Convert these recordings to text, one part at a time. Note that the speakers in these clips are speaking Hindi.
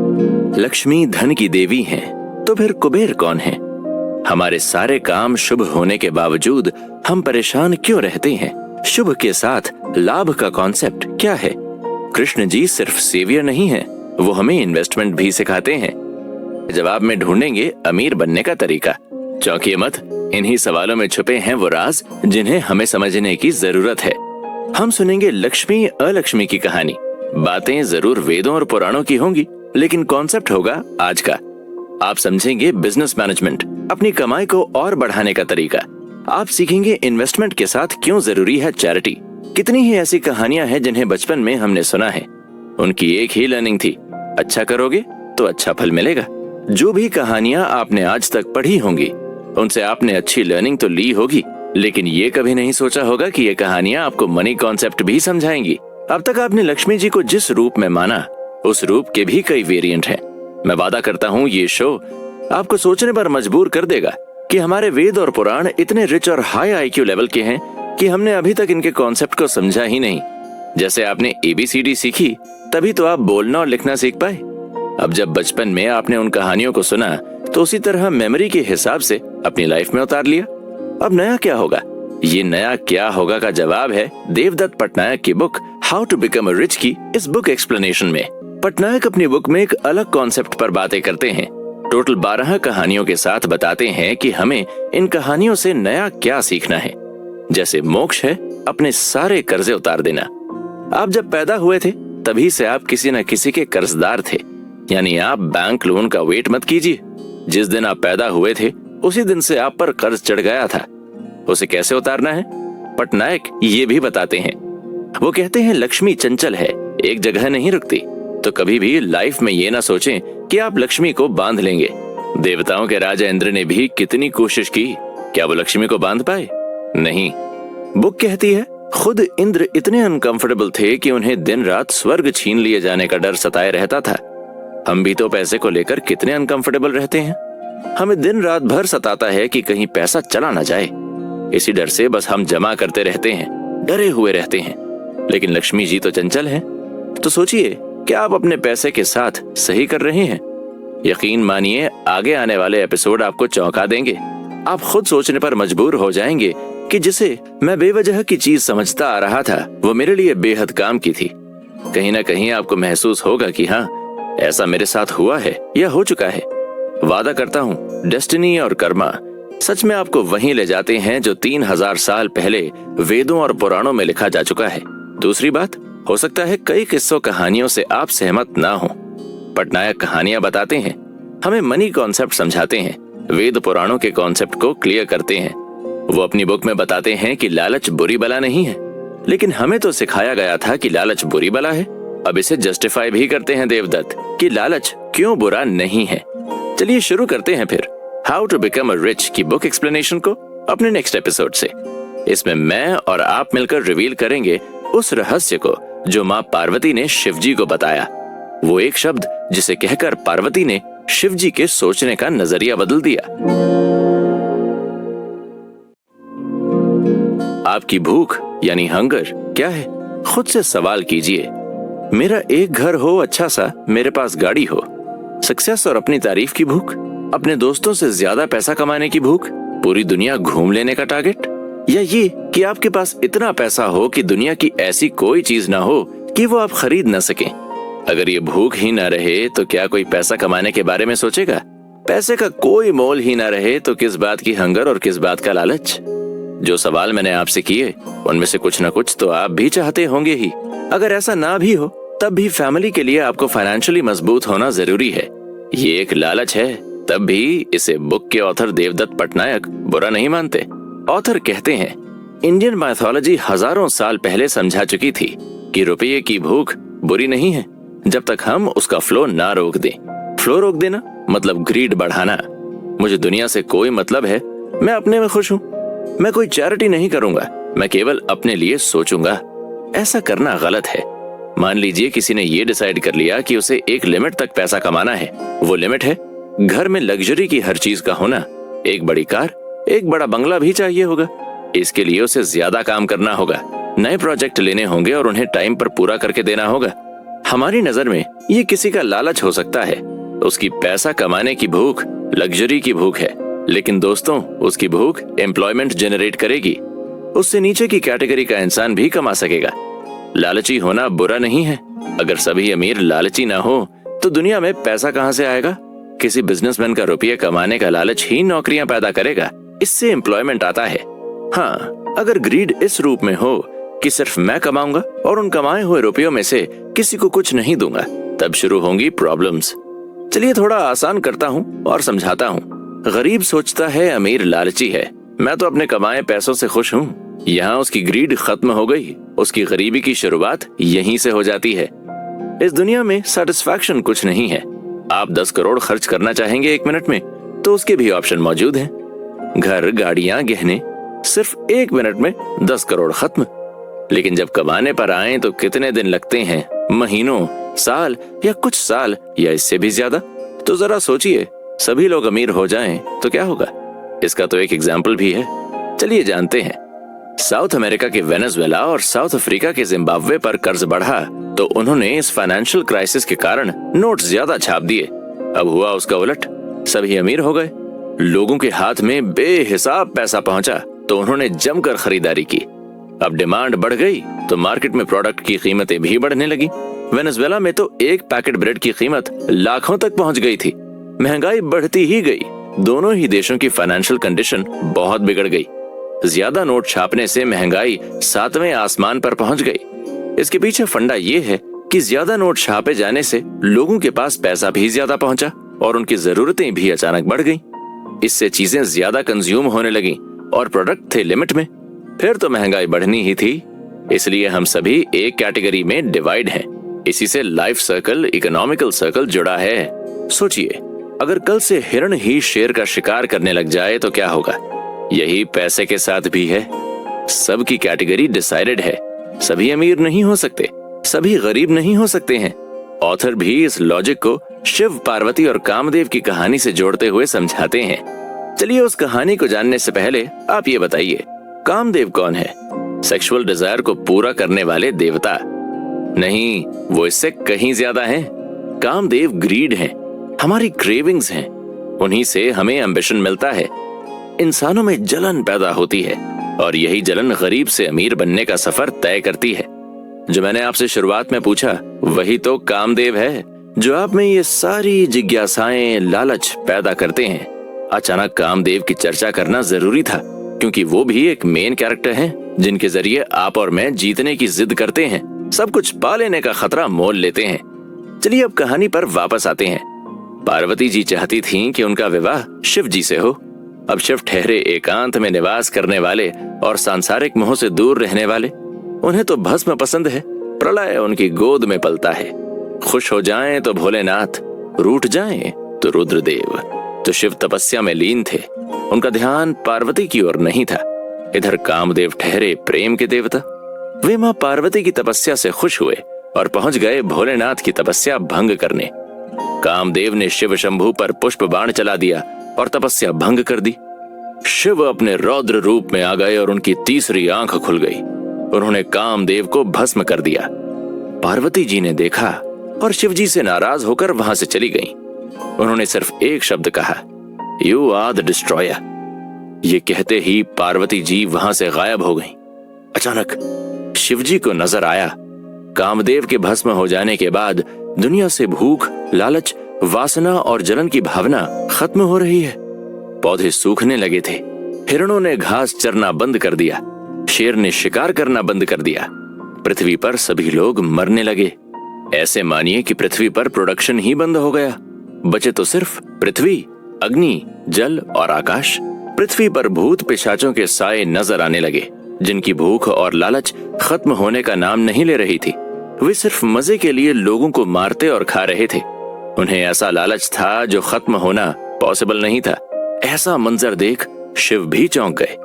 लक्ष्मी धन की देवी हैं, तो फिर कुबेर कौन है? हमारे सारे काम शुभ होने के बावजूद हम परेशान क्यों रहते हैं? शुभ के साथ लाभ का कॉन्सेप्ट क्या है? कृष्ण जी सिर्फ सेवियर नहीं हैं, वो हमें इन्वेस्टमेंट भी सिखाते हैं। जवाब में ढूंढेंगे अमीर बनने का तरीका। चौंकिए मत, इन्हीं सवालों में छुपे हैं वो राज जिन्हें हमें समझने की जरूरत है। हम सुनेंगे लक्ष्मी अलक्ष्मी की कहानी। बातें जरूर वेदों और पुराणों की होंगी, लेकिन कॉन्सेप्ट होगा आज का। आप समझेंगे बिजनेस मैनेजमेंट, अपनी कमाई को और बढ़ाने का तरीका। आप सीखेंगे इन्वेस्टमेंट के साथ क्यों जरूरी है चैरिटी। कितनी ही ऐसी कहानियां हैं जिन्हें बचपन में हमने सुना है, उनकी एक ही लर्निंग थी, अच्छा करोगे तो अच्छा फल मिलेगा। जो भी कहानियां आपने आज तक पढ़ी होंगी, उनसे आपने अच्छी लर्निंग तो ली होगी, लेकिन ये कभी नहीं सोचा होगा कि ये कहानियां आपको मनी कॉन्सेप्ट भी समझाएंगी। अब तक आपने लक्ष्मी जी को जिस रूप में माना, उस रूप के भी कई वेरिएंट हैं। मैं वादा करता हूँ ये शो आपको सोचने पर मजबूर कर देगा कि हमारे वेद और पुराण इतने रिच और हाई आईक्यू लेवल के हैं कि हमने अभी तक इनके कॉन्सेप्ट को समझा ही नहीं। जैसे आपने ABCD सीखी, तभी तो आप बोलना और लिखना सीख पाए। अब जब बचपन में आपने उन कहानियों को सुना, तो उसी तरह मेमोरी के हिसाब से अपनी लाइफ में उतार लिया। अब नया क्या होगा? ये नया क्या होगा का जवाब है देवदत्त पटनायक की book how to become a rich की इस बुक एक्सप्लेनेशन में। पटनायक अपनी बुक में एक अलग कॉन्सेप्ट पर बातें करते हैं। टोटल 12 कहानियों के साथ बताते हैं कि हमें इन कहानियों से नया क्या सीखना है। जैसे मोक्ष है अपने सारे कर्जे उतार देना। आप जब पैदा हुए थे, तभी से आप किसी न किसी के कर्जदार थे, यानी आप बैंक लोन का वेट मत कीजिए। जिस दिन आप पैदा हुए थे, उसी दिन से आप पर कर्ज चढ़ गया था। उसे कैसे उतारना है, पटनायक ये भी बताते हैं। वो कहते हैं लक्ष्मी चंचल है, एक जगह नहीं रुकती। तो कभी भी लाइफ में ये ना सोचें कि आप लक्ष्मी को बांध लेंगे। देवताओं के राजा इंद्र ने भी कितनी कोशिश की, क्या वो लक्ष्मी को बांध पाए? नहीं। बुक कहती है खुद इंद्र इतने अनकंफर्टेबल थे कि उन्हें दिन रात स्वर्ग छीन लिए जाने का डर सताए रहता था। हम भी तो पैसे को लेकर कितने अनकंफर्टेबल रहते हैं। हमें दिन रात भर सताता है कि कहीं पैसा चला ना जाए। इसी डर से बस हम जमा करते रहते हैं, डरे हुए रहते हैं। लेकिन लक्ष्मी जी तो चंचल हैं। तो सोचिए, क्या आप अपने पैसे के साथ सही कर रहे हैं? यकीन मानिए, आगे आने वाले एपिसोड आपको चौंका देंगे। आप खुद सोचने पर मजबूर हो जाएंगे कि जिसे मैं बेवजह की चीज समझता आ रहा था, वो मेरे लिए बेहद काम की थी। कहीं ना कहीं आपको महसूस होगा कि हाँ, ऐसा मेरे साथ हुआ है या हो चुका है। वादा करता हूँ, डेस्टिनी और कर्मा सच में आपको वहीं ले जाते हैं जो 3000 साल पहले वेदों और पुराणों में लिखा जा चुका है। दूसरी बात, हो सकता है कई किस्सों कहानियों से आप सहमत ना हो। पटनायक कहानियां बताते हैं, हमें मनी कॉन्सेप्ट समझाते हैं, वेद पुराणों के कॉन्सेप्ट को क्लियर करते हैं। वो अपनी बुक में बताते हैं कि लालच बुरी बला नहीं है, लेकिन हमें तो सिखाया गया था कि लालच बुरी बला है। अब इसे जस्टिफाई भी करते हैं देवदत्त कि लालच क्यों बुरा नहीं है। चलिए शुरू करते हैं फिर how to become a rich की बुक एक्सप्लेनेशन को अपने नेक्स्ट एपिसोड से। इसमें मैं और आप मिलकर रिवील करेंगे उस रहस्य को जो माँ पार्वती ने शिव जी को बताया। वो एक शब्द जिसे कहकर पार्वती ने शिव जी के सोचने का नजरिया बदल दिया। आपकी भूख यानी हंगर क्या है? खुद से सवाल कीजिए। मेरा एक घर हो अच्छा सा, मेरे पास गाड़ी हो, सक्सेस और अपनी तारीफ की भूख, अपने दोस्तों से ज्यादा पैसा कमाने की भूख, पूरी दुनिया घूम लेने का टारगेट, या ये कि आपके पास इतना पैसा हो कि दुनिया की ऐसी कोई चीज ना हो कि वो आप खरीद ना सकें। अगर ये भूख ही ना रहे तो क्या कोई पैसा कमाने के बारे में सोचेगा? पैसे का कोई मोल ही ना रहे तो किस बात की हंगर और किस बात का लालच? जो सवाल मैंने आपसे किए, उनमें से कुछ ना कुछ तो आप भी चाहते होंगे ही। अगर ऐसा ना भी हो, तब भी फैमिली के लिए आपको फाइनेंशियली मजबूत होना जरूरी है। ये एक लालच है, तब भी इसे बुक के ऑथर देवदत्त पटनायक बुरा नहीं मानते। ऑथर कहते हैं, इंडियन माइथोलॉजी हजारों साल पहले समझा चुकी थी कि रुपये की भूख बुरी नहीं है, जब तक हम उसका फ्लो ना रोक दें। फ्लो रोक देना मतलब ग्रीड बढ़ाना। मुझे दुनिया से कोई मतलब है, मैं अपने में खुश हूँ। मैं कोई चैरिटी नहीं करूंगा, मैं केवल अपने लिए सोचूंगा। ऐसा करना गलत है। मान लीजिए किसी ने ये डिसाइड कर लिया कि उसे एक लिमिट तक पैसा कमाना है। वो लिमिट है घर में लग्जरी की हर चीज का होना, एक बड़ी कार, एक बड़ा बंगला भी चाहिए होगा। इसके लिए उसे ज्यादा काम करना होगा, नए प्रोजेक्ट लेने होंगे और उन्हें टाइम पर पूरा करके देना होगा। हमारी नजर में ये किसी का लालच हो सकता है, उसकी पैसा कमाने की भूख लग्जरी की भूख है, लेकिन दोस्तों उसकी भूख एम्प्लॉयमेंट जनरेट करेगी। उससे नीचे की कैटेगरी का इंसान भी कमा सकेगा। लालची होना बुरा नहीं है। अगर सभी अमीर लालची ना हो तो दुनिया में पैसा कहां से आएगा? किसी बिजनेसमैन का रुपया कमाने का लालच ही नौकरियां पैदा करेगा, इससे एम्प्लॉयमेंट आता है। हाँ, अगर ग्रीड इस रूप में हो कि सिर्फ मैं कमाऊंगा और उन कमाए हुए रुपयों में से किसी को कुछ नहीं दूंगा, तब शुरू होंगी प्रॉब्लम्स। चलिए थोड़ा आसान करता हूँ और समझाता हूँ। गरीब सोचता है अमीर लालची है, मैं तो अपने कमाए पैसों से खुश हूँ। यहाँ उसकी ग्रीड खत्म हो गई, उसकी गरीबी की शुरुआत यहीं से हो जाती है। इस दुनिया में सेटिस्फैक्शन कुछ नहीं है। आप 10 करोड़ खर्च करना चाहेंगे 1 मिनट में, तो उसके भी ऑप्शन मौजूद हैं। घर, गाड़ियां, गहने, सिर्फ 1 मिनट में 10 करोड़ खत्म। लेकिन जब कमाने पर आए तो कितने दिन लगते हैं? महीनों, साल या कुछ साल या इससे भी ज्यादा। तो जरा सोचिए, सभी लोग अमीर हो जाएं तो क्या होगा? इसका तो एक एग्जाम्पल भी है, चलिए जानते हैं। साउथ अमेरिका के वेनेजुएला और साउथ अफ्रीका के जिम्बाब्वे पर कर्ज बढ़ा तो उन्होंने इस फाइनेंशियल क्राइसिस के कारण नोट ज्यादा छाप दिए। अब हुआ उसका उलट, सभी अमीर हो गए। लोगों के हाथ में बेहिसाब पैसा पहुंचा तो उन्होंने जमकर खरीदारी की। अब डिमांड बढ़ गई तो मार्केट में प्रोडक्ट की कीमतें भी बढ़ने लगी। वेनेजुएला में तो एक पैकेट ब्रेड की कीमत लाखों तक पहुंच गई थी। महंगाई बढ़ती ही गई। दोनों ही देशों की फाइनेंशियल कंडीशन बहुत बिगड़ गई। ज्यादा नोट छापने से महंगाई 7वें आसमान पर पहुंच गई। इसके पीछे फंडा ये है कि ज्यादा नोट छापे जाने से लोगों के पास पैसा भी ज्यादा पहुंचा और उनकी जरूरतें भी अचानक बढ़ गईं। इससे चीजें ज्यादा कंज्यूम होने लगी और प्रोडक्ट थे लिमिट में। फिर तो महंगाई बढ़नी ही थी। इसलिए हम सभी एक कैटेगरी में डिवाइड हैं। इसी से लाइफ सर्कल, इकोनॉमिकल सर्कल जुड़ा है। सोचिए, अगर कल से हिरण ही शेर का शिकार करने लग जाए तो क्या होगा? यही पैसे के साथ भी है। सबकी कैटेगरी डिसाइडेड है। सभी अमीर नहीं हो सकते, सभी गरीब नहीं हो सकते हैं। ऑथर भी इस लॉजिक को शिव, पार्वती और कामदेव की कहानी से जोड़ते हुए समझाते हैं। चलिए उस कहानी को जानने से पहले आप ये बताइए, कामदेव कौन है? सेक्सुअल डिजायर को पूरा करने वाले देवता नहीं, वो इससे कहीं ज्यादा हैं। कामदेव ग्रीड हैं, हमारी क्रेविंग्स हैं। उन्हीं से हमें एम्बिशन मिलता है। इंसानों में जलन पैदा होती है और यही जलन गरीब से अमीर बनने का सफर तय करती है। जो मैंने आपसे शुरुआत में पूछा वही तो कामदेव है, जो आप में ये सारी जिज्ञासाएं, लालच पैदा करते हैं। अचानक कामदेव की चर्चा करना जरूरी था क्योंकि वो भी एक मेन कैरेक्टर हैं जिनके जरिए आप और मैं जीतने की जिद करते हैं, सब कुछ पा लेने का खतरा मोल लेते हैं। चलिए अब कहानी पर वापस आते हैं। पार्वती जी चाहती थीं कि उनका विवाह शिव जी से हो। अब शिव ठहरे एकांत में निवास करने वाले और सांसारिक मोह से दूर रहने वाले। उन्हें तो भस्म पसंद है, प्रलय उनकी गोद में पलता है। खुश हो जाएं तो भोलेनाथ, रूठ जाएं तो रुद्रदेव। तो शिव तपस्या में लीन थे, उनका ध्यान पार्वती की ओर नहीं था। इधर कामदेव ठहरे प्रेम के देवता। वे मां पार्वती की तपस्या से खुश हुए और पहुंच गए भोलेनाथ की तपस्या भंग करने। कामदेव ने शिव शंभू पर पुष्प बाण चला दिया और तपस्या भंग कर दी। शिव अपने रौद्र रूप में आ गए और उनकी तीसरी आंख खुल गई। उन्होंने कामदेव को भस्म कर दिया। पार्वती जी ने देखा और शिवजी से नाराज होकर वहां से चली गईं। उन्होंने सिर्फ एक शब्द कहा, यू आर द डिस्ट्रॉयर। ये कहते ही पार्वती जी वहां से गायब हो गईं। अचानक शिवजी को नजर आया, कामदेव के भस्म हो जाने के बाद दुनिया से भूख, लालच, वासना और जलन की भावना खत्म हो रही है। पौधे सूखने लगे थे, हिरणों ने घास चरना बंद कर दिया, शेर ने शिकार करना बंद कर दिया। पृथ्वी पर सभी लोग मरने लगे। ऐसे मानिए कि पृथ्वी पर प्रोडक्शन ही बंद हो गया। बचे तो सिर्फ पृथ्वी, अग्नि, जल और आकाश। पृथ्वी पर भूत पिशाचों के साए नजर आने लगे, जिनकी भूख और लालच खत्म होने का नाम नहीं ले रही थी। वे सिर्फ मजे के लिए लोगों को मारते और खा रहे थे। उन्हें ऐसा लालच था जो खत्म होना पॉसिबल नहीं था। ऐसा मंजर देख शिव भी चौंक गए।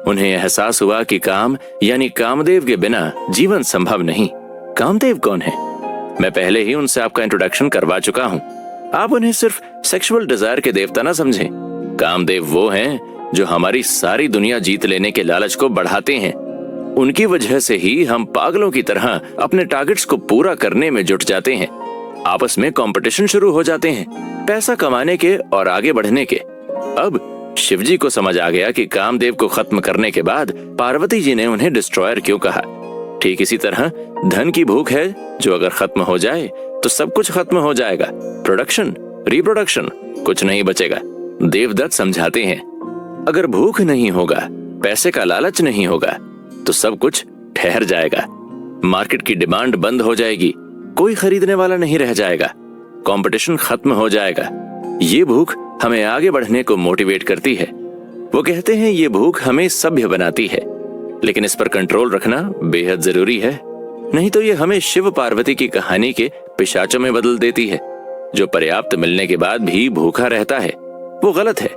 उन्हें एहसास हुआ कि काम यानी कामदेव के बिना जीवन संभव नहीं। कामदेव कौन है? मैं पहले ही उनसे आपका इंट्रोडक्शन करवा चुका हूँ। आप उन्हें सिर्फ सेक्सुअल डिजायर के देवता ना समझें। कामदेव वो हैं जो हमारी सारी दुनिया जीत लेने के लालच को बढ़ाते हैं। उनकी वजह से ही हम पागलों की तरह अपने टारगेट्स को पूरा करने में जुट जाते हैं। आपस में कंपटीशन शुरू हो जाते हैं, पैसा कमाने के और आगे बढ़ने के। अब शिवजी को समझ आ गया कि कामदेव को खत्म करने के बाद पार्वती जी ने उन्हें डिस्ट्रॉयर क्यों कहा। ठीक इसी तरह धन की भूख है जो अगर खत्म हो जाए तो सब कुछ खत्म हो जाएगा। प्रोडक्शन, रिप्रोडक्शन, कुछ नहीं बचेगा। देवदत्त समझाते हैं, अगर भूख नहीं होगा, पैसे का लालच नहीं होगा, तो सब कुछ ठहर जाएगा। मार्केट की डिमांड बंद हो जाएगी, कोई खरीदने वाला नहीं रह जाएगा, कंपटीशन खत्म हो जाएगा। ये भूख हमें आगे बढ़ने को मोटिवेट करती है। वो कहते हैं ये भूख हमें सभ्य बनाती है, लेकिन इस पर कंट्रोल रखना बेहद जरूरी है, नहीं तो ये हमें शिव पार्वती की कहानी के पिशाचों में बदल देती है, जो पर्याप्त मिलने के बाद भी भूखा रहता है। वो गलत है।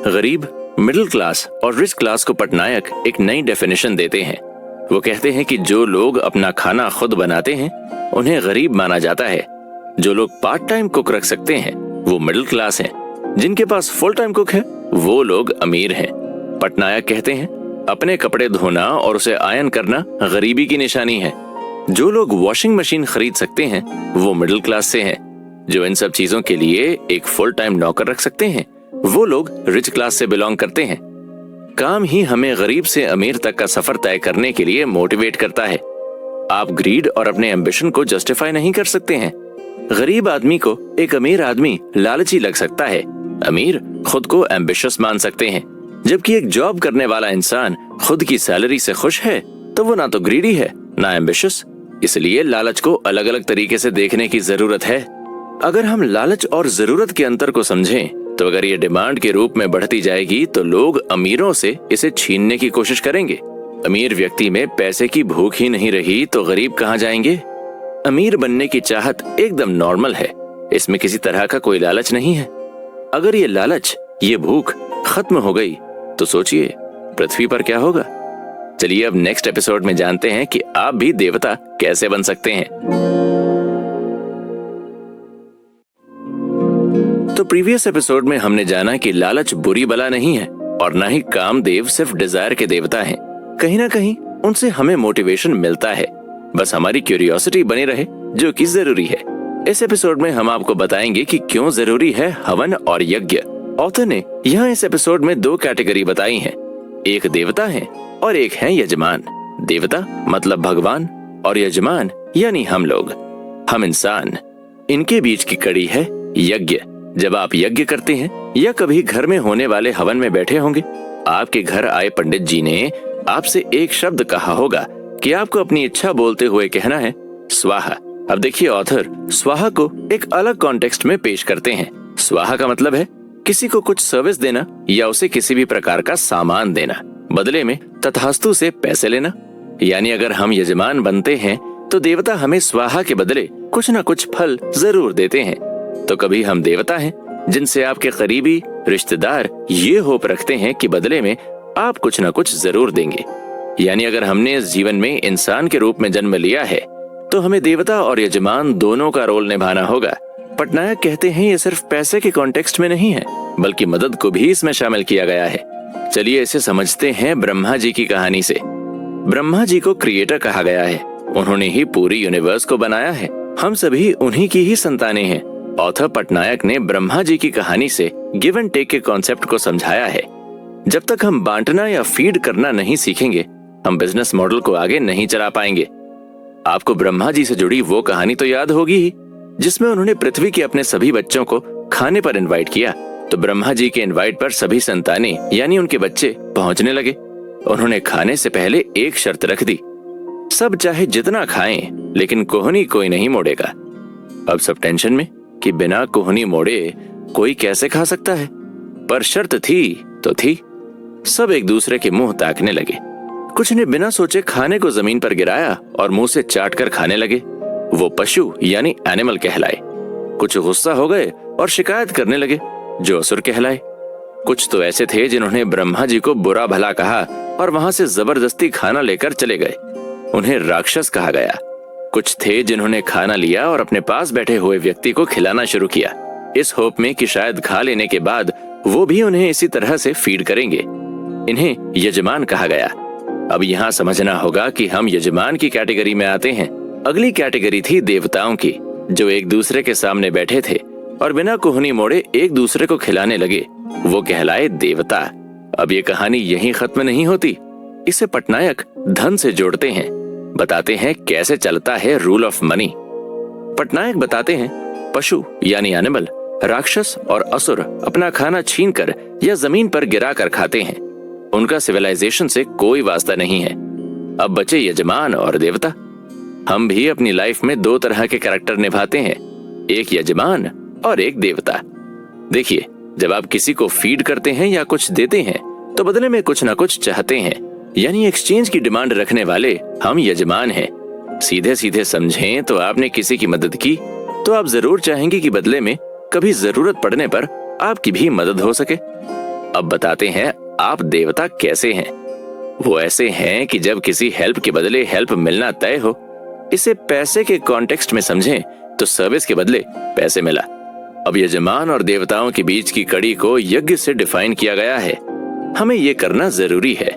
गरीब, मिडिल क्लास और रिच क्लास को पटनायक एक नई डेफिनेशन देते हैं। वो कहते हैं कि जो लोग अपना खाना खुद बनाते हैं उन्हें गरीब माना जाता है। जो लोग पार्ट टाइम कुक रख सकते हैं वो मिडिल क्लास हैं। जिनके पास फुल टाइम कुक है वो लोग अमीर हैं। पटनायक कहते हैं अपने कपड़े धोना और उसे आयरन करना गरीबी की निशानी है। जो लोग वॉशिंग मशीन खरीद सकते हैं वो मिडिल क्लास से हैं। जो इन सब चीजों के लिए एक फुल टाइम नौकर रख सकते हैं वो लोग रिच क्लास से बिलोंग करते हैं। काम ही हमें गरीब से अमीर तक का सफर तय करने के लिए मोटिवेट करता है। आप ग्रीड और अपने एम्बिशन को जस्टिफाई नहीं कर सकते हैं। गरीब आदमी को एक अमीर आदमी लालची लग सकता है, अमीर खुद को एम्बिशियस मान सकते हैं। जबकि एक जॉब करने वाला इंसान खुद की सैलरी से खुश है तो वो ना तो ग्रीडी है ना एम्बिशियस। इसलिए लालच को अलग अलग तरीके से देखने की जरूरत है। अगर हम लालच और जरूरत के अंतर को समझें तो अगर ये डिमांड के रूप में बढ़ती जाएगी तो लोग अमीरों से इसे छीनने की कोशिश करेंगे। अमीर व्यक्ति में पैसे की भूख ही नहीं रही तो गरीब कहाँ जाएंगे। अमीर बनने की चाहत एकदम नॉर्मल है, इसमें किसी तरह का कोई लालच नहीं है। अगर ये लालच, ये भूख खत्म हो गई तो सोचिए पृथ्वी पर क्या होगा। चलिए अब नेक्स्ट एपिसोड में जानते हैं कि आप भी देवता कैसे बन सकते हैं। तो प्रीवियस एपिसोड में हमने जाना कि लालच बुरी बला नहीं है और ना ही कामदेव सिर्फ डिजायर के देवता हैं। कहीं ना कहीं उनसे हमें मोटिवेशन मिलता है, बस हमारी क्यूरियोसिटी बनी रहे जो कि जरूरी है। इस एपिसोड में हम आपको बताएंगे कि क्यों जरूरी है हवन और यज्ञ। ऑथर ने यहाँ इस एपिसोड में दो कैटेगरी बताई हैं, एक देवता है और एक है यजमान। देवता मतलब भगवान और यजमान यानी हम लोग, हम इंसान। इनके बीच की कड़ी है यज्ञ। जब आप यज्ञ करते हैं या कभी घर में होने वाले हवन में बैठे होंगे, आपके घर आए पंडित जी ने आपसे एक शब्द कहा होगा कि आपको अपनी इच्छा बोलते हुए कहना है स्वाहा। अब देखिए ऑथर स्वाहा को एक अलग कॉन्टेक्स्ट में पेश करते हैं। स्वाहा का मतलब है किसी को कुछ सर्विस देना या उसे किसी भी प्रकार का सामान देना, बदले में तथास्तु से पैसे लेना। यानी अगर हम यजमान बनते हैं तो देवता हमें स्वाहा के बदले कुछ न कुछ फल जरूर देते हैं। तो कभी हम देवता हैं जिनसे आपके करीबी रिश्तेदार ये होप रखते हैं कि बदले में आप कुछ न कुछ जरूर देंगे। यानी अगर हमने इस जीवन में इंसान के रूप में जन्म लिया है तो हमें देवता और यजमान दोनों का रोल निभाना होगा। पटनायक कहते हैं ये सिर्फ पैसे के कॉन्टेक्स्ट में नहीं है बल्कि मदद को भी इसमें शामिल किया गया है। चलिए इसे समझते हैं ब्रह्मा जी की कहानी से। ब्रह्मा जी को क्रिएटर कहा गया है, उन्होंने ही पूरी यूनिवर्स को बनाया है। हम सभी उन्हीं की ही संतानें हैं। ऑथर पटनायक ने ब्रह्मा जी की कहानी से गिव एंड टेक के कॉन्सेप्ट को समझाया है। जब तक हम बांटना या फीड करना नहीं सीखेंगे हम बिजनेस मॉडल को आगे नहीं चला पाएंगे। आपको ब्रह्मा जी से जुड़ी वो कहानी तो याद होगी ही जिसमें उन्होंने पृथ्वी के अपने सभी बच्चों को खाने पर इनवाइट किया। तो ब्रह्मा जी के इनवाइट पर सभी संतानें यानी उनके बच्चे पहुंचने लगे। उन्होंने खाने से पहले एक शर्त रख दी, सब चाहे जितना खाएं लेकिन कोहनी कोई नहीं मोड़ेगा। अब सब टेंशन में कि बिना कोहनी मोड़े कोई कैसे खा सकता है, पर शर्त थी तो थी। सब एक दूसरे के मुंह ताकने लगे। कुछ ने बिना सोचे खाने को जमीन पर गिराया और मुंह से चाट कर खाने लगे। वो पशु यानी एनिमल कहलाए। कुछ गुस्सा हो गए और शिकायत करने लगे जो असुर कहलाए। कुछ तो ऐसे थे जिन्होंने ब्रह्मा जी को बुरा भला कहा और वहां से जबरदस्ती खाना लेकर चले गए, उन्हें राक्षस कहा गया। कुछ थे जिन्होंने खाना लिया और अपने पास बैठे हुए व्यक्ति को खिलाना शुरू किया, इस होप में कि शायद खा लेने के बाद वो भी उन्हें इसी तरह से फीड करेंगे। इन्हें यजमान कहा गया। अब यहाँ समझना होगा कि हम यजमान की कैटेगरी में आते हैं। अगली कैटेगरी थी देवताओं की, जो एक दूसरे के सामने बैठे थे और बिना कोहनी मोड़े एक दूसरे को खिलाने लगे। वो कहलाए देवता। अब ये कहानी यहीं खत्म नहीं होती। इसे पटनायक धन से जोड़ते हैं, बताते हैं कैसे चलता है रूल ऑफ मनी। पटनायक बताते हैं पशु यानी एनिमल, राक्षस और असुर अपना खाना छीनकर या जमीन पर गिरा कर खाते हैं। उनका सिविलाइजेशन से कोई वास्ता नहीं है। अब बचे यजमान और देवता। हम भी अपनी लाइफ में दो तरह के कैरेक्टर निभाते हैं, एक यजमान और एक देवता। देखिए, जब आप किसी को फीड करते हैं या कुछ देते हैं तो बदले में कुछ ना कुछ चाहते हैं, यानी एक्सचेंज की डिमांड रखने वाले हम यजमान हैं। सीधे सीधे समझें तो आपने किसी की मदद की तो आप जरूर चाहेंगे कि बदले में कभी जरूरत पड़ने पर आपकी भी मदद हो सके। अब बताते हैं आप देवता कैसे हैं। वो ऐसे हैं कि जब किसी हेल्प के बदले हेल्प मिलना तय हो, इसे पैसे के कॉन्टेक्स्ट में समझें तो सर्विस के बदले पैसे मिला। अब यजमान और देवताओं के बीच की कड़ी को यज्ञ से डिफाइन किया गया है। हमें ये करना जरूरी है।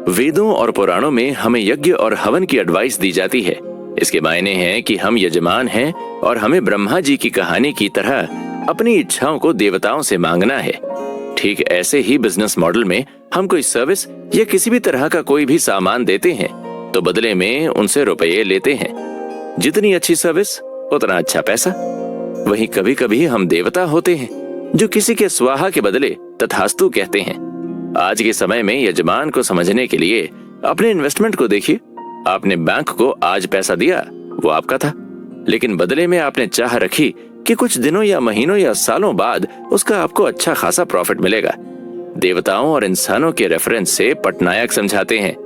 वेदों और पुराणों में हमें यज्ञ और हवन की एडवाइस दी जाती है। इसके मायने हैं कि हम यजमान हैं और हमें ब्रह्मा जी की कहानी की तरह अपनी इच्छाओं को देवताओं से मांगना है। ठीक ऐसे ही बिजनेस मॉडल में हम कोई सर्विस या किसी भी तरह का कोई भी सामान देते हैं तो बदले में उनसे रुपये लेते हैं। जितनी अच्छी सर्विस उतना अच्छा पैसा। वहीं कभी कभी हम देवता होते हैं जो किसी के स्वाहा के बदले तथास्तु कहते हैं। आज के समय में यजमान को समझने के लिए अपने इन्वेस्टमेंट को देखिए। आपने बैंक को आज पैसा दिया, वो आपका था, लेकिन बदले में आपने चाह रखी कि कुछ दिनों या महीनों या सालों बाद उसका आपको अच्छा खासा प्रॉफिट मिलेगा। देवताओं और इंसानों के रेफरेंस से पटनायक समझाते हैं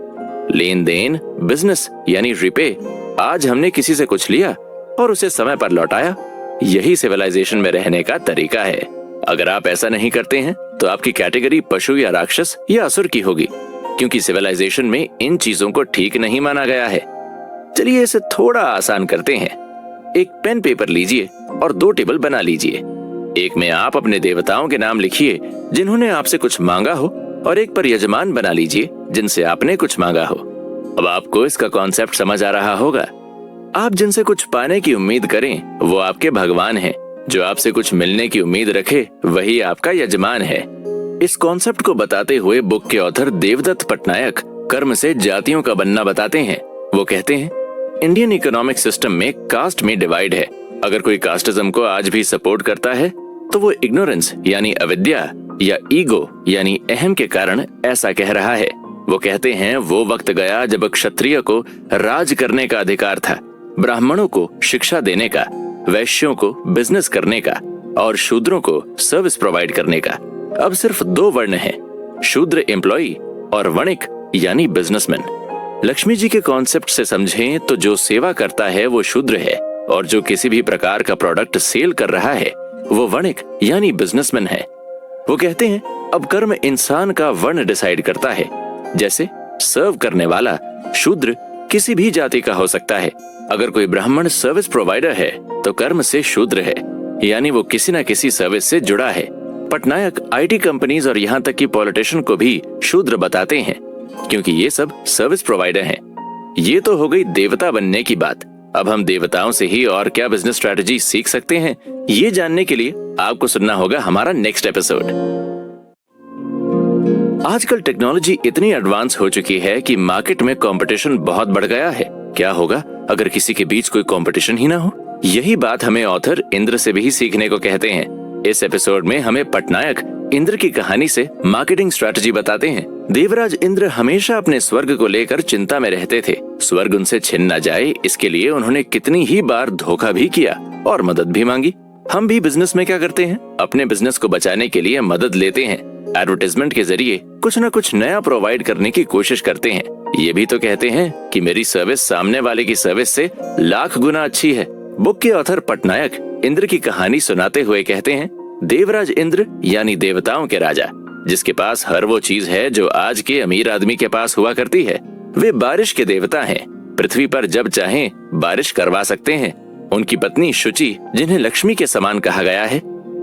लेन देन, बिजनेस यानी रिपे। आज हमने किसी से कुछ लिया और उसे समय पर लौटाया। यही सिविलाइजेशन में रहने का तरीका है। अगर आप ऐसा नहीं करते हैं तो आपकी कैटेगरी पशु या राक्षस या असुर की होगी, क्योंकि सिविलाइजेशन में इन चीजों को ठीक नहीं माना गया है। चलिए इसे थोड़ा आसान करते हैं। एक पेन पेपर लीजिए और दो टेबल बना लीजिए। एक में आप अपने देवताओं के नाम लिखिए जिन्होंने आपसे कुछ मांगा हो, और एक पर यजमान बना लीजिए जिनसे आपने कुछ मांगा हो। अब आपको इसका कॉन्सेप्ट समझ आ रहा होगा। आप जिनसे कुछ पाने की उम्मीद करें वो आपके भगवान हैं। जो आपसे कुछ मिलने की उम्मीद रखे वही आपका यजमान है। इस कॉन्सेप्ट को बताते हुए बुक के ऑथर देवदत्त पटनायक कर्म से जातियों का बनना बताते हैं। वो कहते हैं इंडियन इकोनॉमिक सिस्टम में कास्ट में डिवाइड है। अगर कोई कास्टिज्म को आज भी सपोर्ट करता है तो वो इग्नोरेंस यानी अविद्या या ईगो यानी अहम के कारण ऐसा कह रहा है। वो कहते हैं वो वक्त गया जब क्षत्रिय को राज करने का अधिकार था, ब्राह्मणों को शिक्षा देने का, वैश्यों को बिजनेस करने का और शूद्रों को सर्विस प्रोवाइड करने का। अब सिर्फ दो वर्ण हैं, शूद्र एम्प्लॉई और वणिक यानी बिजनेसमैन। लक्ष्मी जी के कॉन्सेप्ट से समझें तो जो सेवा करता है वो शूद्र है, और जो किसी भी प्रकार का प्रोडक्ट सेल कर रहा है वो वणिक यानी बिजनेसमैन है। वो कहते हैं अब कर्म इंसान का वर्ण डिसाइड करता है। जैसे सर्व करने वाला शूद्र किसी भी जाति का हो सकता है। अगर कोई ब्राह्मण सर्विस प्रोवाइडर है तो कर्म से शूद्र है, यानी वो किसी न किसी सर्विस से जुड़ा है। पटनायक आईटी कंपनीज और यहाँ तक कि पॉलिटिशियन को भी शूद्र बताते हैं, क्योंकि ये सब सर्विस प्रोवाइडर हैं। ये तो हो गई देवता बनने की बात। अब हम देवताओं से ही और क्या बिजनेस स्ट्रेटजी सीख सकते हैं, ये जानने के लिए आपको सुनना होगा हमारा नेक्स्ट एपिसोड। आजकल टेक्नोलॉजी इतनी एडवांस हो चुकी है कि मार्केट में कंपटीशन बहुत बढ़ गया है। क्या होगा अगर किसी के बीच कोई कंपटीशन ही ना हो? यही बात हमें ऑथर इंद्र से भी सीखने को कहते हैं। इस एपिसोड में हमें पटनायक इंद्र की कहानी से मार्केटिंग स्ट्रेटजी बताते हैं। देवराज इंद्र हमेशा अपने स्वर्ग को लेकर चिंता में रहते थे। स्वर्ग उनसे छिन न जाए इसके लिए उन्होंने कितनी ही बार धोखा भी किया और मदद भी मांगी। हम भी बिजनेस में क्या करते हैं, अपने बिजनेस को बचाने के लिए मदद लेते हैं। एडवर्टाइजमेंट के जरिए कुछ न कुछ नया प्रोवाइड करने की कोशिश करते हैं। ये भी तो कहते हैं कि मेरी सर्विस सामने वाले की सर्विस से लाख गुना अच्छी है। बुक के ऑथर पटनायक इंद्र की कहानी सुनाते हुए कहते हैं देवराज इंद्र यानी देवताओं के राजा, जिसके पास हर वो चीज है जो आज के अमीर आदमी के पास हुआ करती है। वे बारिश के देवता हैं। पृथ्वी पर जब चाहें बारिश करवा सकते हैं। उनकी पत्नी शुचि, जिन्हें लक्ष्मी के समान कहा गया है,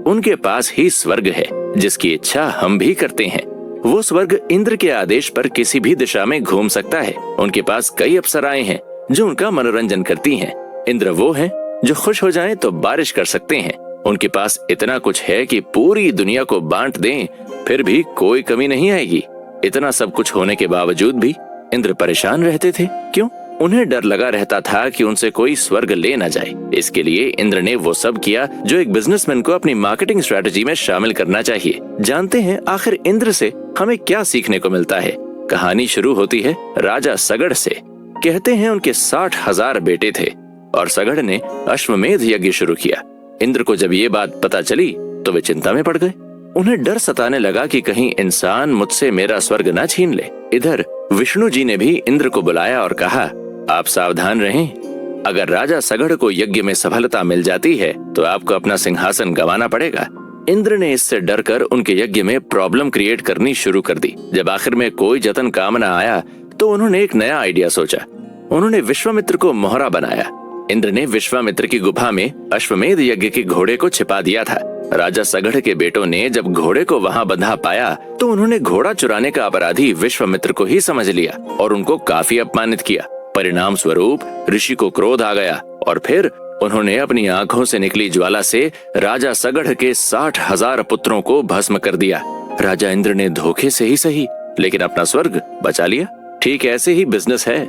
उनके पास ही स्वर्ग है जिसकी इच्छा हम भी करते हैं। वो स्वर्ग इंद्र के आदेश पर किसी भी दिशा में घूम सकता है। उनके पास कई अप्सराएं हैं जो उनका मनोरंजन करती हैं। इंद्र वो हैं जो खुश हो जाएं तो बारिश कर सकते हैं। उनके पास इतना कुछ है कि पूरी दुनिया को बांट दें फिर भी कोई कमी नहीं आएगी। इतना सब कुछ होने के बावजूद भी इंद्र परेशान रहते थे। क्यों? उन्हें डर लगा रहता था कि उनसे कोई स्वर्ग ले न जाए। इसके लिए इंद्र ने वो सब किया जो एक बिजनेसमैन को अपनी मार्केटिंग स्ट्रेटजी में शामिल करना चाहिए। जानते हैं आखिर इंद्र से हमें क्या सीखने को मिलता है। कहानी शुरू होती है राजा सगड़ से। कहते हैं उनके 60,000 बेटे थे और सगड़ ने अश्वमेध यज्ञ शुरू किया। इंद्र को जब ये बात पता चली तो वे चिंता में पड़ गए। उन्हें डर सताने लगा कि कहीं इंसान मुझसे मेरा स्वर्ग न छीन ले। इधर विष्णु जी ने भी इंद्र को बुलाया और कहा, आप सावधान रहें। अगर राजा सगड़ को यज्ञ में सफलता मिल जाती है तो आपको अपना सिंहासन गंवाना पड़ेगा। इंद्र ने इससे डरकर उनके यज्ञ में प्रॉब्लम क्रिएट करनी शुरू कर दी। जब आखिर में कोई जतन काम न आया तो उन्होंने एक नया आइडिया सोचा। उन्होंने विश्वामित्र को मोहरा बनाया। इंद्र ने विश्वामित्र की गुफा में अश्वमेध यज्ञ के घोड़े को छिपा दिया था। राजा सगड़ के बेटों ने जब घोड़े को वहां बंधा पाया तो उन्होंने घोड़ा चुराने का अपराधी विश्वामित्र को ही समझ लिया और उनको काफी अपमानित किया। परिणाम स्वरूप ऋषि को क्रोध आ गया और फिर उन्होंने अपनी आंखों से निकली ज्वाला से राजा सगड़ के 60,000 पुत्रों को भस्म कर दिया। राजा इंद्र ने धोखे से ही सही लेकिन अपना स्वर्ग बचा लिया। ठीक ऐसे ही बिजनेस है।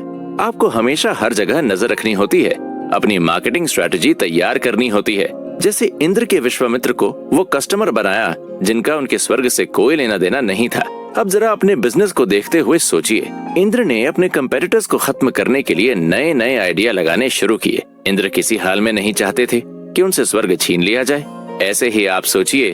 आपको हमेशा हर जगह नजर रखनी होती है, अपनी मार्केटिंग स्ट्रेटजी तैयार करनी होती है। जैसे इंद्र के विश्वामित्र को वो कस्टमर बनाया जिनका उनके स्वर्ग से कोई लेना देना नहीं था। अब जरा अपने बिजनेस को देखते हुए सोचिए। इंद्र ने अपने कंपेटिटर्स को खत्म करने के लिए नए नए आइडिया लगाने शुरू किए। इंद्र किसी हाल में नहीं चाहते थे कि उनसे स्वर्ग छीन लिया जाए। ऐसे ही आप सोचिए,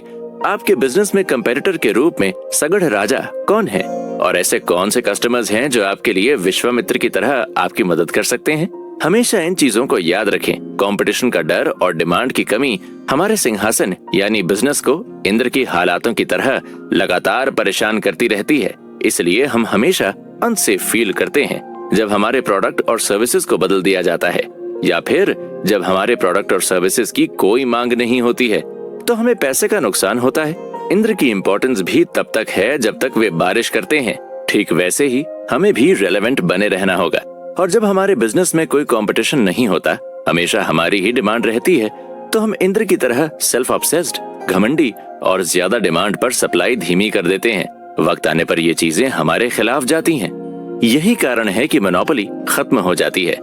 आपके बिजनेस में कंपेटिटर के रूप में सगड़ राजा कौन है और ऐसे कौन से कस्टमर्स हैं जो आपके लिए विश्वामित्र की तरह आपकी मदद कर सकते हैं। हमेशा इन चीजों को याद रखें। कंपटीशन का डर और डिमांड की कमी हमारे सिंहासन यानी बिजनेस को इंद्र की हालातों की तरह लगातार परेशान करती रहती है। इसलिए हम हमेशा अनसेफ फील करते हैं जब हमारे प्रोडक्ट और सर्विसेज को बदल दिया जाता है या फिर जब हमारे प्रोडक्ट और सर्विसेज की कोई मांग नहीं होती है तो हमें पैसे का नुकसान होता है। इंद्र की इम्पोर्टेंस भी तब तक है जब तक वे बारिश करते हैं। ठीक वैसे ही हमें भी रेलेवेंट बने रहना होगा और जब हमारे बिजनेस में कोई कंपटीशन नहीं होता, हमेशा हमारी ही डिमांड रहती है, तो हम इंद्र की तरह सेल्फ ऑब्सेस्ड, घमंडी और ज्यादा डिमांड पर सप्लाई धीमी कर देते हैं। वक्त आने पर ये चीजें हमारे खिलाफ जाती हैं। यही कारण है कि मोनोपोली खत्म हो जाती है।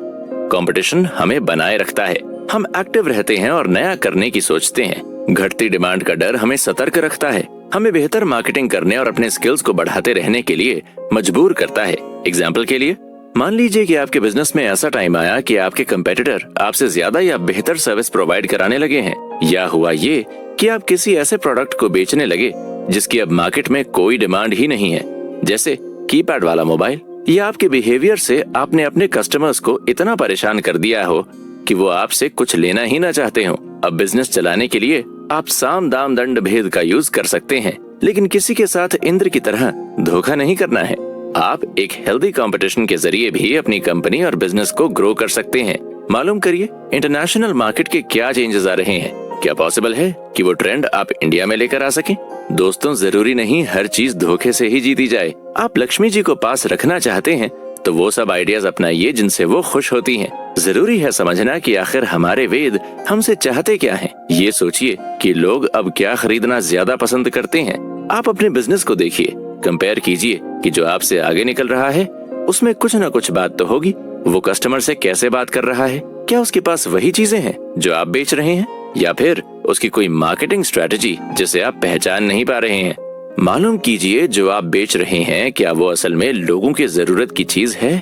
कंपटीशन हमें बनाए रखता है, हम एक्टिव रहते हैं और नया करने की सोचते हैं। घटती डिमांड का डर हमें सतर्क रखता है, हमें बेहतर मार्केटिंग करने और अपने स्किल्स को बढ़ाते रहने के लिए मजबूर करता है। एग्जाम्पल के लिए, मान लीजिए कि आपके बिजनेस में ऐसा टाइम आया कि आपके कंपेटिटर आपसे ज्यादा या बेहतर सर्विस प्रोवाइड कराने लगे हैं, या हुआ ये कि आप किसी ऐसे प्रोडक्ट को बेचने लगे जिसकी अब मार्केट में कोई डिमांड ही नहीं है, जैसे कीपैड वाला मोबाइल, या आपके बिहेवियर से आपने अपने कस्टमर्स को इतना परेशान कर दिया हो कि वो आपसे कुछ लेना ही ना चाहते हो। अब बिजनेस चलाने के लिए आप साम दाम दंड भेद का यूज कर सकते हैं, लेकिन किसी के साथ इंद्र की तरह धोखा नहीं करना है। आप एक हेल्दी कंपटीशन के जरिए भी अपनी कंपनी और बिजनेस को ग्रो कर सकते हैं। मालूम करिए इंटरनेशनल मार्केट के क्या चेंजेस आ रहे हैं। क्या पॉसिबल है कि वो ट्रेंड आप इंडिया में लेकर आ सकें? दोस्तों, जरूरी नहीं हर चीज धोखे से ही जीती जाए। आप लक्ष्मी जी को पास रखना चाहते हैं तो वो सब आइडियाज अपनाइए जिनसे वो खुश होती हैं। जरूरी है समझना कि आखिर हमारे वेद हमसे चाहते क्या हैं। ये सोचिए कि लोग अब क्या खरीदना ज्यादा पसंद करते हैं। आप अपने बिजनेस को देखिए, कंपेयर कीजिए कि जो आपसे आगे निकल रहा है उसमें कुछ न कुछ बात तो होगी। वो कस्टमर से कैसे बात कर रहा है, क्या उसके पास वही चीजें हैं जो आप बेच रहे हैं, या फिर उसकी कोई मार्केटिंग स्ट्रेटजी जिसे आप पहचान नहीं पा रहे हैं। मालूम कीजिए जो आप बेच रहे हैं क्या वो असल में लोगों की जरूरत की चीज है।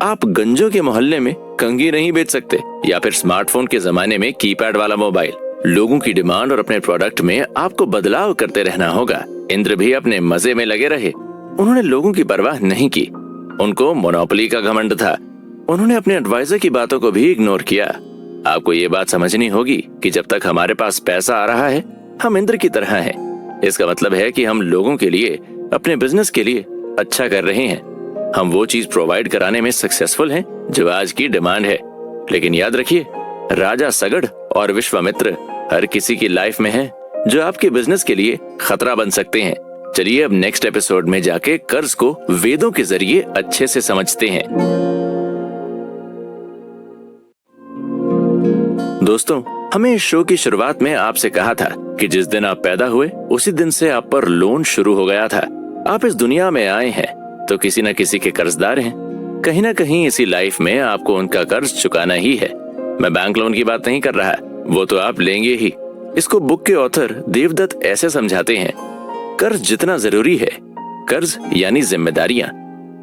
आप गंजों के मोहल्ले में कंघी नहीं बेच सकते, या फिर स्मार्टफोन के जमाने में कीपैड वाला मोबाइल। लोगों की डिमांड और अपने प्रोडक्ट में आपको बदलाव करते रहना होगा। इंद्र भी अपने मजे में लगे रहे, उन्होंने लोगों की परवाह नहीं की। उनको मोनोपोली का घमंड था। उन्होंने अपने एडवाइजर की बातों को भी इग्नोर किया। आपको ये बात समझनी होगी कि जब तक हमारे पास पैसा आ रहा है हम इंद्र की तरह हैं। इसका मतलब है कि हम लोगों के लिए, अपने बिजनेस के लिए अच्छा कर रहे हैं। हम वो चीज प्रोवाइड कराने में सक्सेसफुल हैं जो आज की डिमांड है। लेकिन याद रखिए, राजा सगड़ और विश्वामित्र हर किसी की लाइफ में है जो आपके बिजनेस के लिए खतरा बन सकते हैं। चलिए अब नेक्स्ट एपिसोड में जाके कर्ज को वेदों के जरिए अच्छे से समझते हैं। दोस्तों, हमें इस शो की शुरुआत में आपसे कहा था कि जिस दिन आप पैदा हुए उसी दिन से आप पर लोन शुरू हो गया था। आप इस दुनिया में आए हैं तो किसी न किसी के कर्जदार हैं। कहीं ना कहीं इसी लाइफ में आपको उनका कर्ज चुकाना ही है। मैं बैंक लोन की बात नहीं कर रहा, वो तो आप लेंगे ही। इसको बुक के ऑथर देवदत्त ऐसे समझाते हैं, कर्ज जितना जरूरी है, कर्ज यानी जिम्मेदारियां,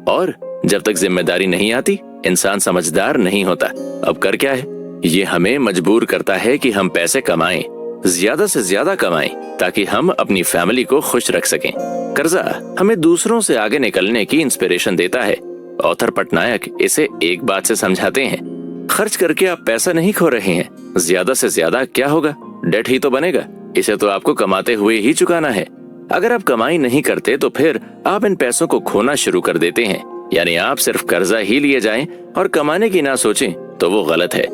और जब तक जिम्मेदारी नहीं आती इंसान समझदार नहीं होता। अब कर क्या है, ये हमें मजबूर करता है कि हम पैसे कमाएं, ज्यादा से ज्यादा कमाएं, ताकि हम अपनी फैमिली को खुश रख सकें। कर्जा हमें दूसरों से आगे निकलने की इंस्पिरेशन देता है। ऑथर पटनायक इसे एक बात से समझाते हैं, खर्च करके आप पैसा नहीं खो रहे हैं, ज्यादा से ज्यादा क्या होगा, डेट ही तो बनेगा। इसे तो आपको कमाते हुए ही चुकाना है। अगर आप कमाई नहीं करते तो फिर आप इन पैसों को खोना शुरू कर देते हैं। यानी आप सिर्फ कर्जा ही लिए जाएं और कमाने की ना सोचें तो वो गलत है।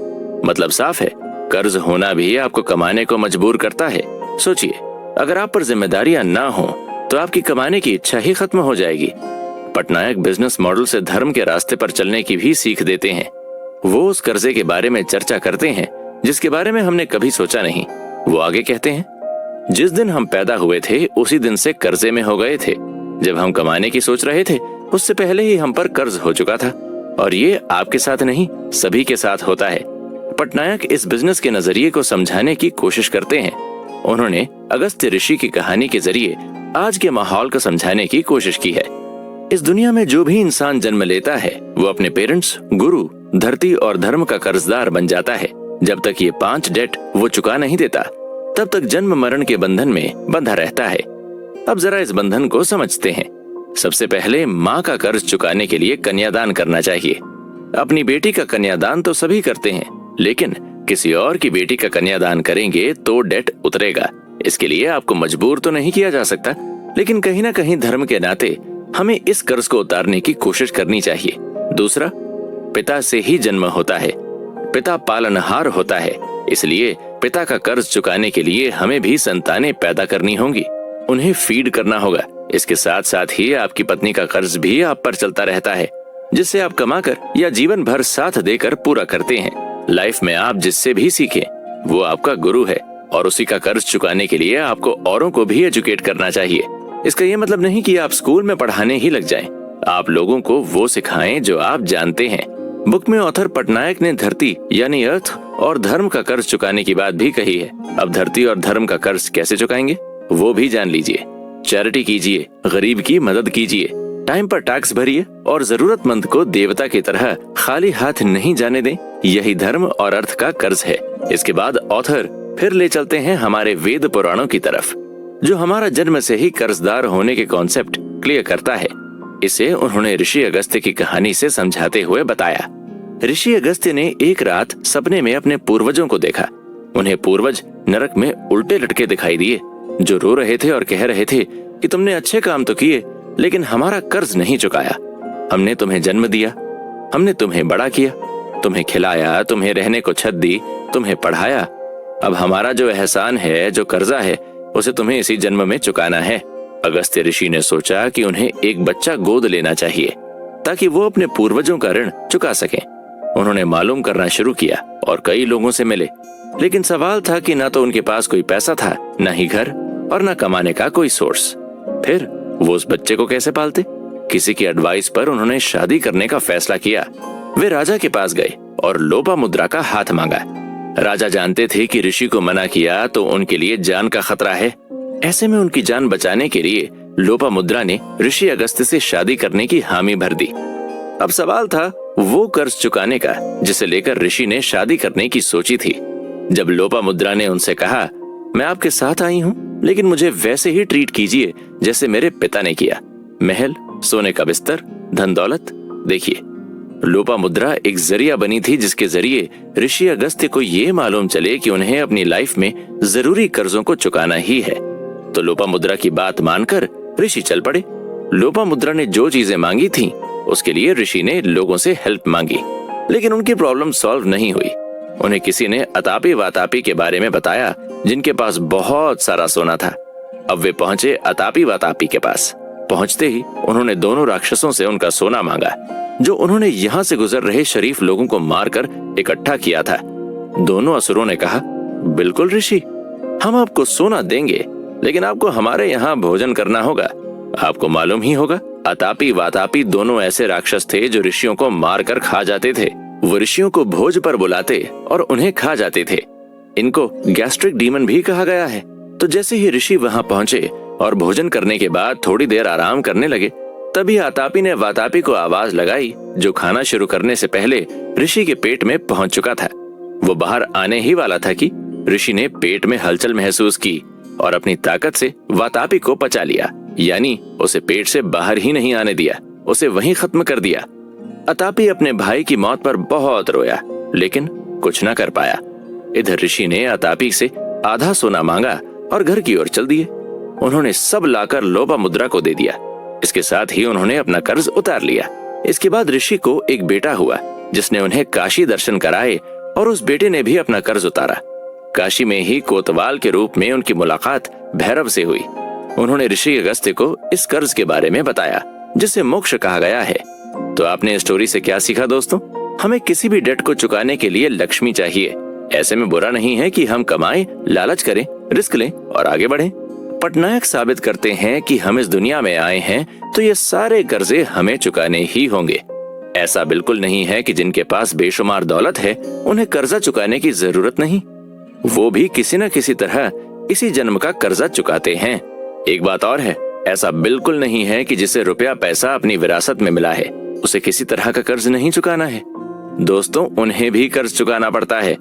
मतलब साफ है, कर्ज होना भी आपको कमाने को मजबूर करता है। सोचिए, अगर आप पर जिम्मेदारियां ना हो तो आपकी कमाने की इच्छा ही खत्म हो जाएगी। पटनायक बिजनेस मॉडल से धर्म के रास्ते पर चलने की भी सीख देते हैं। वो उस कर्जे के बारे में चर्चा करते हैं जिसके बारे में हमने कभी सोचा नहीं। वो आगे कहते हैं, जिस दिन हम पैदा हुए थे उसी दिन से कर्जे में हो गए थे। जब हम कमाने की सोच रहे थे उससे पहले ही हम पर कर्ज हो चुका था, और ये आपके साथ नहीं सभी के साथ होता है। पटनायक इस बिजनेस के नजरिए को समझाने की कोशिश करते हैं। उन्होंने अगस्त्य ऋषि की कहानी के जरिए आज के माहौल को समझाने की कोशिश की है। इस दुनिया में जो भी इंसान जन्म लेता है वो अपने पेरेंट्स, गुरु, धरती और धर्म का कर्जदार बन जाता है। जब तक ये 5 डेट वो चुका नहीं देता तब तक जन्म मरण के बंधन में बंधा रहता है। अब जरा इस बंधन को समझते हैं। सबसे पहले माँ का कर्ज चुकाने के लिए कन्यादान करना चाहिए। अपनी बेटी का कन्यादान तो सभी करते हैं, लेकिन किसी और की बेटी का कन्यादान करेंगे तो डेट उतरेगा। इसके लिए आपको मजबूर तो नहीं किया जा सकता, लेकिन कहीं ना कहीं धर्म के नाते हमें इस कर्ज को उतारने की कोशिश करनी चाहिए। दूसरा, पिता से ही जन्म होता है, पिता पालनहार होता है, इसलिए पिता का कर्ज चुकाने के लिए हमें भी संतानें पैदा करनी होंगी, उन्हें फीड करना होगा। इसके साथ साथ ही आपकी पत्नी का कर्ज भी आप पर चलता रहता है, जिससे आप कमाकर या जीवन भर साथ देकर पूरा करते हैं। लाइफ में आप जिससे भी सीखें वो आपका गुरु है, और उसी का कर्ज चुकाने के लिए आपको औरों को भी एजुकेट करना चाहिए। इसका ये मतलब नहीं कि आप स्कूल में पढ़ाने ही लग जाएं। आप लोगों को वो सिखाएं जो आप जानते हैं। बुक में ऑथर पटनायक ने धरती यानी अर्थ और धर्म का कर्ज चुकाने की बात भी कही है। अब धरती और धर्म का कर्ज कैसे चुकाएंगे वो भी जान लीजिए। चैरिटी कीजिए, गरीब की मदद कीजिए, टाइम पर टैक्स भरिए और जरूरतमंद को देवता की तरह खाली हाथ नहीं जाने दें। यही धर्म और अर्थ का कर्ज है। इसके बाद ऑथर फिर ले चलते हैं हमारे वेद पुराणों की तरफ, जो हमारा जन्म से ही कर्जदार होने के कॉन्सेप्ट क्लियर करता है। इसे उन्होंने ऋषि अगस्त्य की कहानी से समझाते हुए बताया। ऋषि अगस्त्य ने एक रात सपने में अपने पूर्वजों को देखा। उन्हें पूर्वज नरक में उल्टे लटके दिखाई दिए, जो रो रहे थे और कह रहे थे कि तुमने अच्छे काम तो किए, लेकिन हमारा कर्ज नहीं चुकाया। हमने तुम्हें जन्म दिया, हमने तुम्हें बड़ा किया, तुम्हें खिलाया, तुम्हें रहने को छत दी, तुम्हें पढ़ाया। अब हमारा जो एहसान है, जो कर्जा है, उसे तुम्हें इसी जन्म में चुकाना है। अगस्त्य ऋषि ने सोचा कि उन्हें एक बच्चा गोद लेना चाहिए ताकि वो अपने पूर्वजों का ऋण चुका सकें। उन्होंने मालूम करना शुरू किया और कई लोगों से मिले, लेकिन सवाल था कि ना तो उनके पास कोई पैसा था, ना ही घर, और ना कमाने का कोई सोर्स। फिर वो उस बच्चे को कैसे पालते? किसी की एडवाइस पर उन्होंने शादी करने का फैसला किया। वे राजा के पास गए और लोपामुद्रा का हाथ मांगा। राजा जानते थे कि ऋषि को मना किया तो उनके लिए जान का खतरा है। ऐसे में उनकी जान बचाने के लिए लोपामुद्रा ने ऋषि अगस्त्य से शादी करने की हामी भर दी। अब सवाल था वो कर्ज चुकाने का जिसे लेकर ऋषि ने शादी करने की सोची थी। जब लोपामुद्रा ने उनसे कहा, मैं आपके साथ आई हूँ, लेकिन मुझे वैसे ही ट्रीट कीजिए जैसे मेरे पिता ने किया, महल, सोने का बिस्तर, धन दौलत। देखिए, लोपामुद्रा एक जरिया बनी थी जिसके जरिए ऋषि अगस्त्य को ये मालूम चले कि उन्हें अपनी लाइफ में जरूरी कर्जों को चुकाना ही है। तो लोपामुद्रा की बात मानकर ऋषि चल पड़े। लोपामुद्रा ने जो चीजें मांगी थीं, उसके लिए ऋषि ने लोगों से हेल्प मांगी, लेकिन उनकी प्रॉब्लम सॉल्व नहीं हुई। उन्हें किसी ने अतापी वातापी के बारे में बताया जिनके पास बहुत सारा सोना था। अब वे पहुंचे अतापी वातापी के पास। पहुंचते ही उन्होंने दोनों राक्षसों से उनका सोना मांगा, जो उन्होंने यहाँ से गुजर रहे शरीफ लोगों को मारकर इकट्ठा किया था। दोनों असुरों ने कहा, बिल्कुल ऋषि, हम आपको सोना देंगे, लेकिन आपको हमारे यहाँ भोजन करना होगा। आपको मालूम ही होगा, अतापी वातापी दोनों ऐसे राक्षस थे जो ऋषियों को मारकर खा जाते थे। वो ऋषियों को भोज पर बुलाते और उन्हें खा जाते थे। इनको गैस्ट्रिक डीमन भी कहा गया है। तो जैसे ही ऋषि वहां पहुंचे और भोजन करने के बाद थोड़ी देर आराम करने लगे, तभी अतापी ने वातापी को आवाज लगाई, जो खाना शुरू करने से पहले ऋषि के पेट में पहुंच चुका था। वो बाहर आने ही वाला था कि ऋषि ने पेट में हलचल महसूस की और अपनी ताकत से वातापी को पचा लिया, यानी उसे पेट से बाहर ही नहीं आने दिया, उसे वहीं खत्म कर दिया। अतापी अपने भाई की मौत पर बहुत रोया, लेकिन कुछ न कर पाया। इधर ऋषि ने अतापी से आधा सोना मांगा और घर की ओर चल दिए। उन्होंने सब लाकर लोपामुद्रा को दे दिया। इसके साथ ही उन्होंने अपना कर्ज उतार लिया। इसके बाद ऋषि को एक बेटा हुआ, जिसने उन्हें काशी दर्शन कराए और उस बेटे ने भी अपना कर्ज उतारा। काशी में ही कोतवाल के रूप में उनकी मुलाकात भैरव से हुई। उन्होंने ऋषि अगस्त्य को इस कर्ज के बारे में बताया, जिसे मोक्ष कहा गया है। तो आपने स्टोरी से क्या सीखा दोस्तों? हमें किसी भी डेट को चुकाने के लिए लक्ष्मी चाहिए। ऐसे में बुरा नहीं है कि हम कमाएं, लालच करें, रिस्क लें और आगे बढ़ें। पटनायक साबित करते हैं कि हम इस दुनिया में आए हैं तो ये सारे कर्जे हमें चुकाने ही होंगे। ऐसा बिल्कुल नहीं है कि जिनके पास बेशुमार दौलत है उन्हें कर्जा चुकाने की जरूरत नहीं। वो भी किसी न किसी तरह इसी जन्म का कर्जा चुकाते हैं। एक बात और है, ऐसा बिल्कुल नहीं है कि जिसे रुपया पैसा अपनी विरासत में मिला है उसे किसी तरह का कर्ज नहीं चुकाना है। दोस्तों, उन्हें भी कर्ज चुकाना पड़ता है।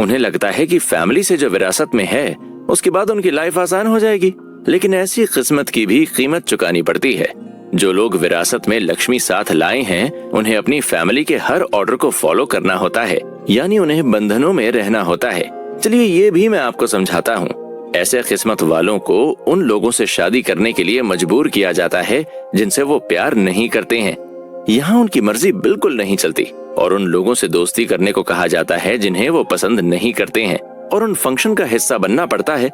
उन्हें लगता है कि फैमिली से जो विरासत में है उसके बाद उनकी लाइफ आसान हो जाएगी, लेकिन ऐसी किस्मत की भी कीमत चुकानी पड़ती है। जो लोग विरासत में लक्ष्मी साथ लाए हैं उन्हें अपनी फैमिली के हर ऑर्डर को फॉलो करना होता है, यानी उन्हें बंधनों में रहना होता है। चलिए ये भी मैं आपको समझाता हूँ। ऐसे किस्मत वालों को उन लोगों से शादी करने के लिए मजबूर किया जाता है जिनसे वो प्यार नहीं करते हैं। यहाँ उनकी मर्जी बिल्कुल नहीं चलती और उन लोगों से दोस्ती करने को कहा जाता है जिन्हें वो पसंद नहीं करते हैं, और उन फंक्शन का हिस्सा बनना पड़ता है